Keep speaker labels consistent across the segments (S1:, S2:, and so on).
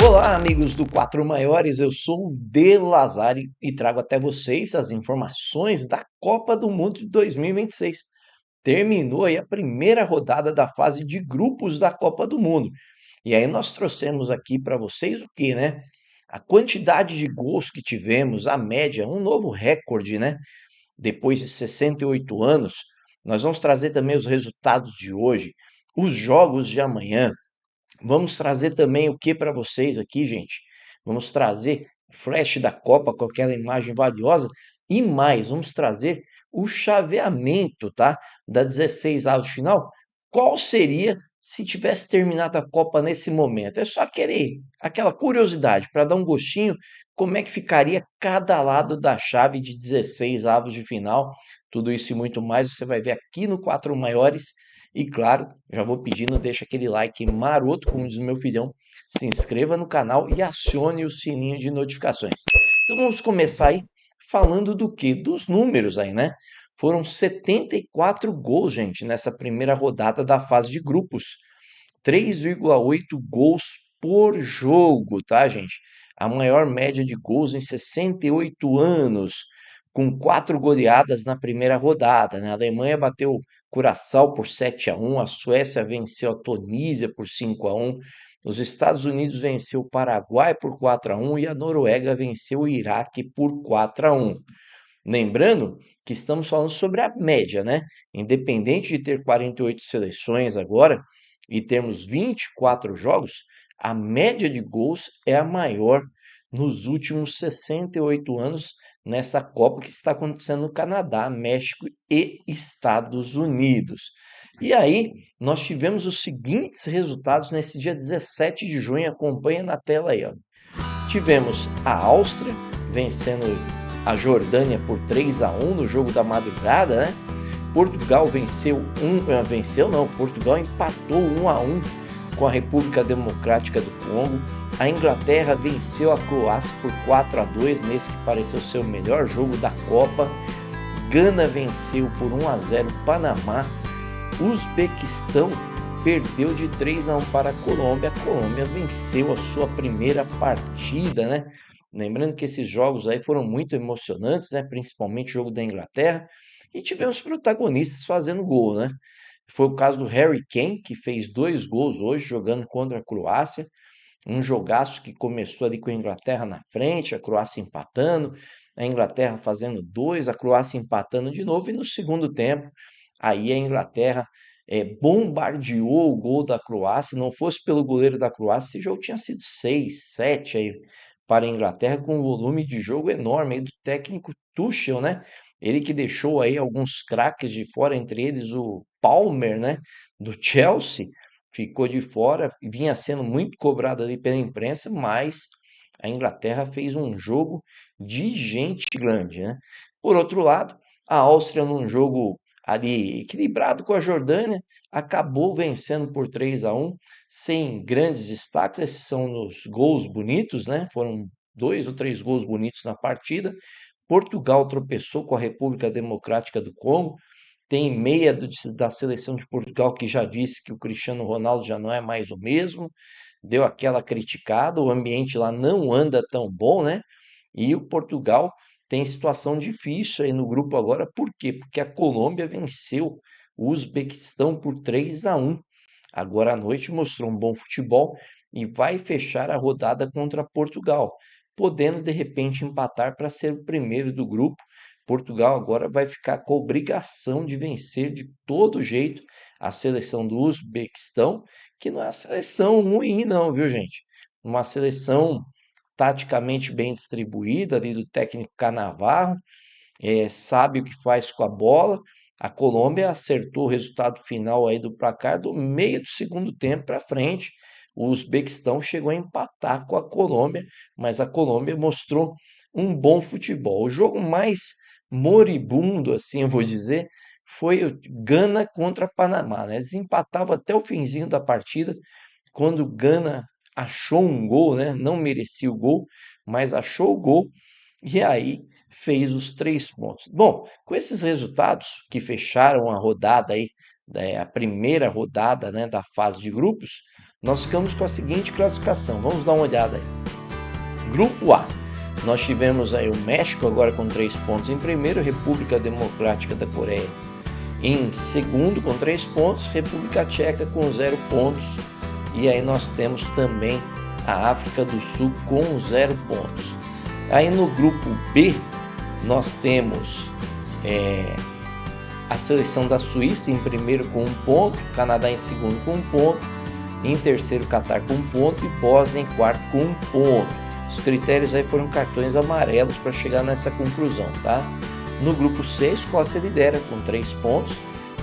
S1: Olá, amigos do Quatro Maiores, eu sou o De Lazari e trago até vocês as informações da Copa do Mundo de 2026. Terminou aí a primeira rodada da fase de grupos da Copa do Mundo. E aí nós trouxemos aqui para vocês o que, né? A quantidade de gols que tivemos, a média, um novo recorde, né? Depois de 68 anos. Nós vamos trazer também os resultados de hoje, os jogos de amanhã. Vamos trazer também o que para vocês aqui, gente? Vamos trazer flash da Copa com aquela imagem valiosa e mais, vamos trazer o chaveamento, tá? Da 16 avos de final. Qual seria se tivesse terminado a Copa nesse momento? É só querer aquela curiosidade para dar um gostinho, como é que ficaria cada lado da chave de 16 avos de final. Tudo isso e muito mais você vai ver aqui no Quatro Maiores. E claro, já vou pedindo, deixa aquele like maroto, como diz o meu filhão, se inscreva no canal e acione o sininho de notificações. Então vamos começar aí falando do que? Dos números aí, né? Foram 74 gols, gente, nessa primeira rodada da fase de grupos. 3,8 gols por jogo, tá, gente? A maior média de gols em 68 anos, com 4 goleadas na primeira rodada, né? A Alemanha bateu Curaçao por 7-1, a Suécia venceu a Tunísia por 5-1, os Estados Unidos venceu o Paraguai por 4-1 e a Noruega venceu o Iraque por 4-1. Lembrando que estamos falando sobre a média, né? Independente de ter 48 seleções agora e termos 24 jogos, a média de gols é a maior nos últimos 68 anos nessa Copa que está acontecendo no Canadá, México e Estados Unidos. E aí, nós tivemos os seguintes resultados nesse dia 17 de junho, acompanha na tela aí, ó. Tivemos a Áustria vencendo a Jordânia por 3-1 no jogo da madrugada, né? Portugal Portugal empatou 1-1 com a República Democrática do Congo. A Inglaterra venceu a Croácia por 4-2 nesse que pareceu ser o melhor jogo da Copa. Gana venceu por 1-0 o Panamá. Uzbequistão perdeu de 3-1 para a Colômbia. A Colômbia venceu a sua primeira partida, né? Lembrando que esses jogos aí foram muito emocionantes, né? Principalmente o jogo da Inglaterra. E tivemos protagonistas fazendo gol, né? Foi o caso do Harry Kane, que fez 2 gols hoje jogando contra a Croácia. Um jogaço que começou ali com a Inglaterra na frente, a Croácia empatando, a Inglaterra fazendo 2, a Croácia empatando de novo. E no segundo tempo, aí a Inglaterra bombardeou o gol da Croácia. Não fosse pelo goleiro da Croácia, esse jogo tinha sido 6, 7 aí para a Inglaterra, com um volume de jogo enorme aí do técnico Tuchel, né? Ele que deixou aí alguns craques de fora, entre eles o Palmer, né? Do Chelsea, ficou de fora, vinha sendo muito cobrado ali pela imprensa, mas a Inglaterra fez um jogo de gente grande, né? Por outro lado, a Áustria num jogo ali equilibrado com a Jordânia, acabou vencendo por 3-1, sem grandes destaques. Esses são os gols bonitos, né? Foram 2 ou 3 gols bonitos na partida. Portugal tropeçou com a República Democrática do Congo. Tem meia da seleção de Portugal que já disse que o Cristiano Ronaldo já não é mais o mesmo. Deu aquela criticada, o ambiente lá não anda tão bom, né? E o Portugal tem situação difícil aí no grupo agora. Por quê? Porque a Colômbia venceu o Uzbequistão por 3-1. Agora à noite mostrou um bom futebol e vai fechar a rodada contra Portugal, podendo de repente empatar para ser o primeiro do grupo. Portugal agora vai ficar com a obrigação de vencer de todo jeito a seleção do Uzbequistão, que não é uma seleção ruim, não, viu, gente? Uma seleção taticamente bem distribuída ali do técnico Cannavaro, sabe o que faz com a bola. A Colômbia acertou o resultado final aí do placar do meio do segundo tempo para frente. O Uzbequistão chegou a empatar com a Colômbia, mas a Colômbia mostrou um bom futebol. O jogo mais moribundo, assim eu vou dizer, foi o Gana contra Panamá, né? Eles empatavam até o finzinho da partida, quando o Gana achou um gol, né? Não merecia o gol, mas achou o gol e aí fez os 3 pontos. Bom, com esses resultados que fecharam a rodada aí, a primeira rodada, né, da fase de grupos, nós ficamos com a seguinte classificação. Vamos dar uma olhada aí. Grupo A, nós tivemos aí o México agora com 3 pontos em primeiro, República Democrática da Coreia em segundo com 3 pontos, República Tcheca com 0 pontos, e aí nós temos também a África do Sul com 0 pontos. Aí no grupo B nós temos a seleção da Suíça em primeiro com 1 ponto, Canadá em segundo com 1 ponto, em terceiro Catar com 1 ponto e Bósnia em quarto com 1 ponto. Os critérios aí foram cartões amarelos para chegar nessa conclusão, tá? No grupo C, Escócia lidera com 3 pontos,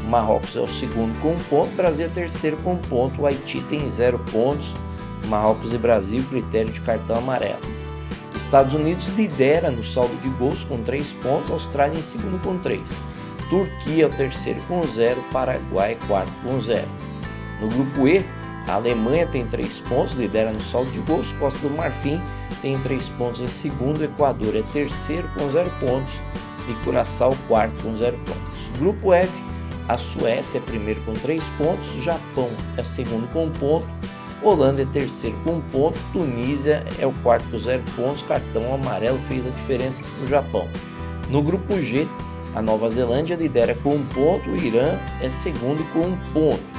S1: Marrocos é o segundo com 1 ponto, Brasil é o terceiro com 1 ponto, o Haiti tem 0 pontos, Marrocos e Brasil, critério de cartão amarelo. Estados Unidos lidera no saldo de gols com 3 pontos, Austrália em segundo com 3. Turquia é o terceiro com 0, Paraguai é quarto com 0. No grupo E, a Alemanha tem 3 pontos, lidera no saldo de gols, Costa do Marfim tem 3 pontos em segundo, Equador é terceiro com 0 pontos e Curaçao quarto com 0 pontos. Grupo F, a Suécia é primeiro com 3 pontos, Japão é segundo com 1 ponto, Holanda é terceiro com 1 ponto, Tunísia é o quarto com 0 pontos, cartão amarelo fez a diferença para o Japão. No grupo G, a Nova Zelândia lidera com 1 ponto, o Irã é segundo com 1 ponto.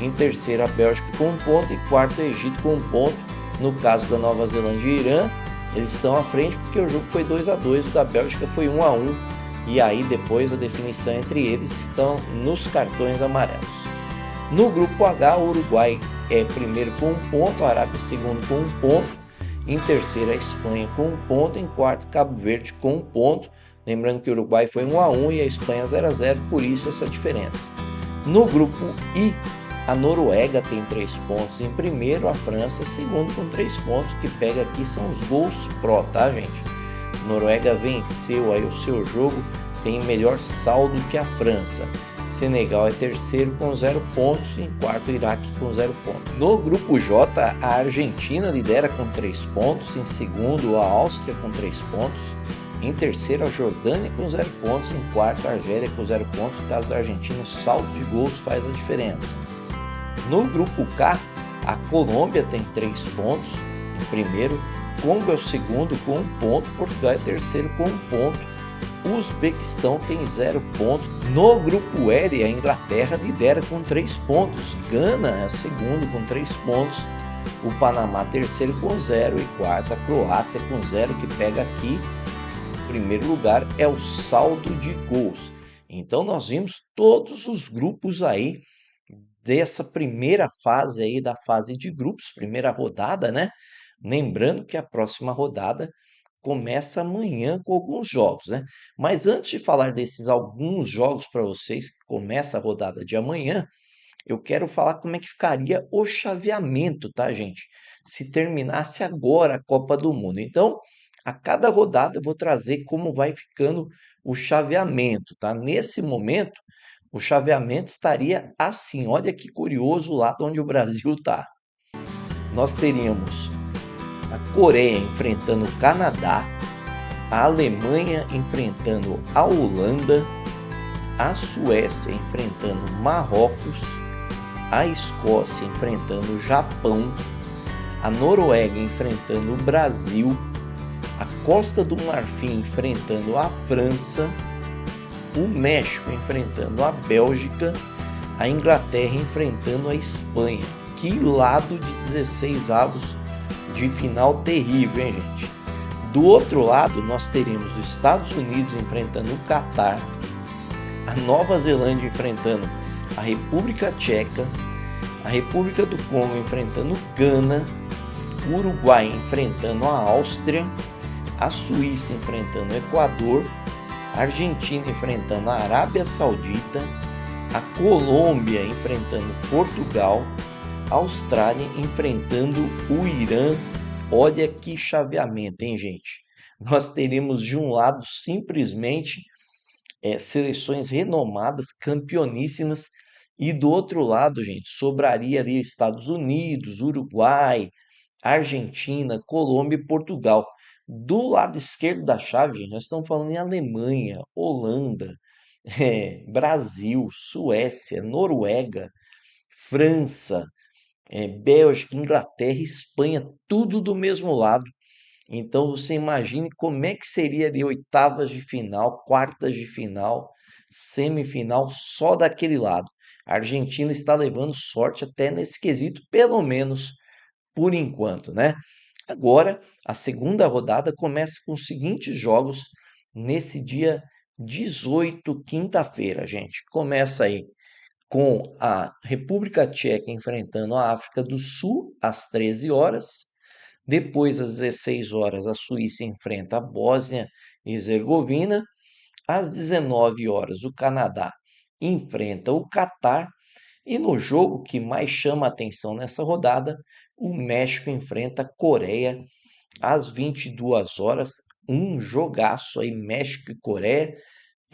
S1: Em terceiro, a Bélgica com 1 ponto e quarto, o Egito com 1 ponto. No caso da Nova Zelândia e Irã, eles estão à frente porque o jogo foi 2-2, o da Bélgica foi 1-1. E aí depois a definição entre eles estão nos cartões amarelos. No grupo H, o Uruguai é primeiro com 1 ponto, a Arábia segundo com 1 ponto. Em terceiro, a Espanha com 1 ponto. Em quarto, Cabo Verde com 1 ponto. Lembrando que o Uruguai foi 1-1 e a Espanha 0-0, por isso essa diferença. No grupo I, a Noruega tem 3 pontos em primeiro, a França segundo com 3 pontos. O que pega aqui são os gols pró, tá, gente? A Noruega venceu aí o seu jogo, tem melhor saldo que a França. Senegal é terceiro com 0 pontos, em quarto Iraque com 0 pontos. No grupo J, a Argentina lidera com 3 pontos, em segundo a Áustria com 3 pontos, em terceiro a Jordânia com 0 pontos, em quarto a Argélia com 0 pontos. No caso da Argentina, o saldo de gols faz a diferença. No grupo K, a Colômbia tem 3 pontos em primeiro, Congo é o segundo com 1 ponto, Portugal é terceiro com 1 ponto, o Uzbequistão tem 0 pontos. No grupo L, a Inglaterra lidera com 3 pontos, Gana é o segundo com 3 pontos, o Panamá terceiro com 0 e quarto a Croácia com 0, que pega aqui, em primeiro lugar, é o saldo de gols. Então nós vimos todos os grupos aí dessa primeira fase aí da fase de grupos, primeira rodada, né? Lembrando que a próxima rodada começa amanhã com alguns jogos, né? Mas antes de falar desses alguns jogos para vocês que começa a rodada de amanhã, eu quero falar como é que ficaria o chaveamento, tá, gente? Se terminasse agora a Copa do Mundo. Então, a cada rodada eu vou trazer como vai ficando o chaveamento, tá? Nesse momento, o chaveamento estaria assim. Olha que curioso o lado onde o Brasil está. Nós teríamos a Coreia enfrentando o Canadá, a Alemanha enfrentando a Holanda, a Suécia enfrentando Marrocos, a Escócia enfrentando o Japão, a Noruega enfrentando o Brasil, a Costa do Marfim enfrentando a França, o México enfrentando a Bélgica, a Inglaterra enfrentando a Espanha. Que lado de 16 avos de final terrível, hein, gente? Do outro lado, nós teríamos os Estados Unidos enfrentando o Catar, a Nova Zelândia enfrentando a República Tcheca, a República do Congo enfrentando o Gana, o Uruguai enfrentando a Áustria, a Suíça enfrentando o Equador, a Argentina enfrentando a Arábia Saudita, a Colômbia enfrentando Portugal, a Austrália enfrentando o Irã. Olha que chaveamento, hein, gente? Nós teríamos de um lado simplesmente seleções renomadas, campeoníssimas, e do outro lado, gente, sobraria ali Estados Unidos, Uruguai, Argentina, Colômbia e Portugal. Do lado esquerdo da chave, gente, nós estamos falando em Alemanha, Holanda, Brasil, Suécia, Noruega, França, Bélgica, Inglaterra, Espanha, tudo do mesmo lado. Então você imagine como é que seria ali oitavas de final, quartas de final, semifinal só daquele lado. A Argentina está levando sorte até nesse quesito, pelo menos por enquanto, né? Agora, a segunda rodada começa com os seguintes jogos nesse dia 18, quinta-feira, gente. Começa aí com a República Tcheca enfrentando a África do Sul às 13 horas. Depois, às 16 horas, a Suíça enfrenta a Bósnia e Herzegovina. Às 19 horas, o Canadá enfrenta o Catar. E no jogo que mais chama a atenção nessa rodada, o México enfrenta a Coreia às 22 horas. Um jogaço aí, México e Coreia.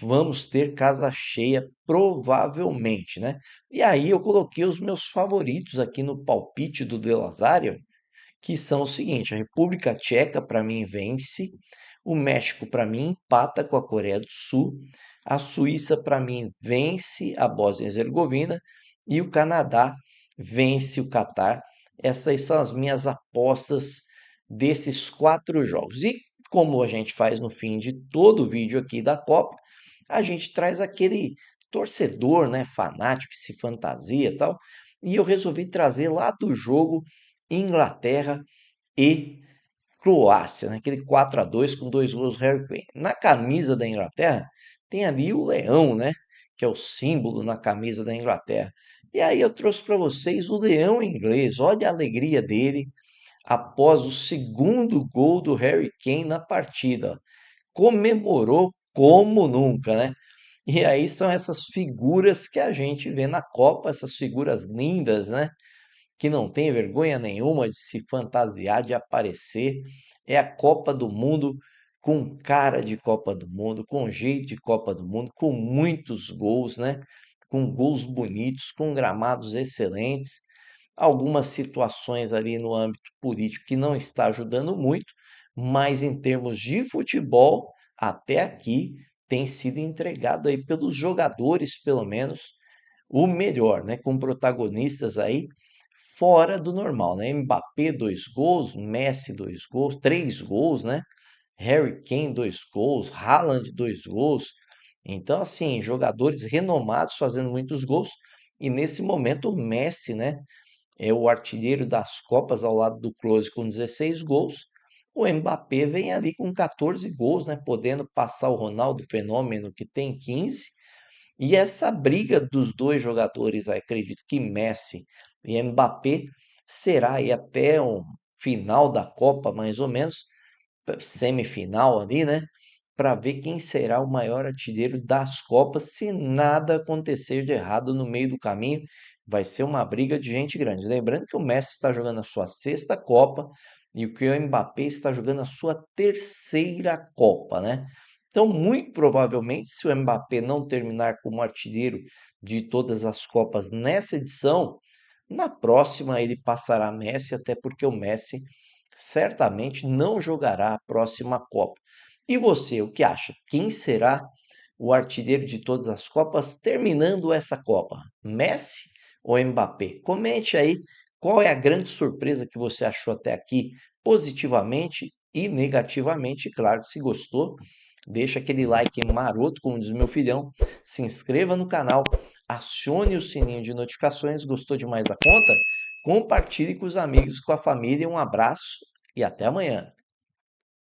S1: Vamos ter casa cheia, provavelmente, né? E aí eu coloquei os meus favoritos aqui no palpite do De Lazário, que são o seguinte: a República Tcheca, para mim, vence, o México, para mim, empata com a Coreia do Sul, a Suíça, para mim, vence a Bósnia e Herzegovina e o Canadá vence o Catar. Essas são as minhas apostas desses 4 jogos. E como a gente faz no fim de todo o vídeo aqui da Copa, a gente traz aquele torcedor, né, fanático que se fantasia e tal, e eu resolvi trazer lá do jogo Inglaterra e Croácia, naquele 4-2 com 2 gols do Harry Kane. Na camisa da Inglaterra tem ali o leão, né? Que é o símbolo na camisa da Inglaterra. E aí eu trouxe para vocês o leão inglês. Olha a alegria dele após o segundo gol do Harry Kane na partida. Comemorou como nunca, né? E aí são essas figuras que a gente vê na Copa, essas figuras lindas, né? Que não tem vergonha nenhuma de se fantasiar, de aparecer. É a Copa do Mundo com cara de Copa do Mundo, com jeito de Copa do Mundo, com muitos gols, né? Com gols bonitos, com gramados excelentes. Algumas situações ali no âmbito político que não está ajudando muito, mas em termos de futebol, até aqui tem sido entregado aí pelos jogadores, pelo menos, o melhor, né? Com protagonistas aí fora do normal, né? Mbappé 2 gols, Messi 2 gols, 3 gols, né? Harry Kane 2 gols, Haaland 2 gols. Então, assim, jogadores renomados fazendo muitos gols. E nesse momento o Messi, né? É o artilheiro das Copas ao lado do Klose com 16 gols. O Mbappé vem ali com 14 gols, né? Podendo passar o Ronaldo Fenômeno que tem 15. E essa briga dos dois jogadores, acredito que Messi e Mbappé, será aí até o final da Copa, mais ou menos, semifinal ali, né? Para ver quem será o maior artilheiro das Copas, se nada acontecer de errado no meio do caminho. Vai ser uma briga de gente grande. Lembrando que o Messi está jogando a sua sexta Copa e o que o Mbappé está jogando a sua terceira Copa, né? Então, muito provavelmente, se o Mbappé não terminar como artilheiro de todas as Copas nessa edição, na próxima ele passará Messi, até porque o Messi certamente não jogará a próxima Copa. E você, o que acha? Quem será o artilheiro de todas as Copas terminando essa Copa? Messi ou Mbappé? Comente aí qual é a grande surpresa que você achou até aqui, positivamente e negativamente. E claro, se gostou, deixa aquele like maroto, como diz meu filhão, se inscreva no canal, acione o sininho de notificações. Gostou demais da conta? Compartilhe com os amigos, com a família. Um abraço e até amanhã.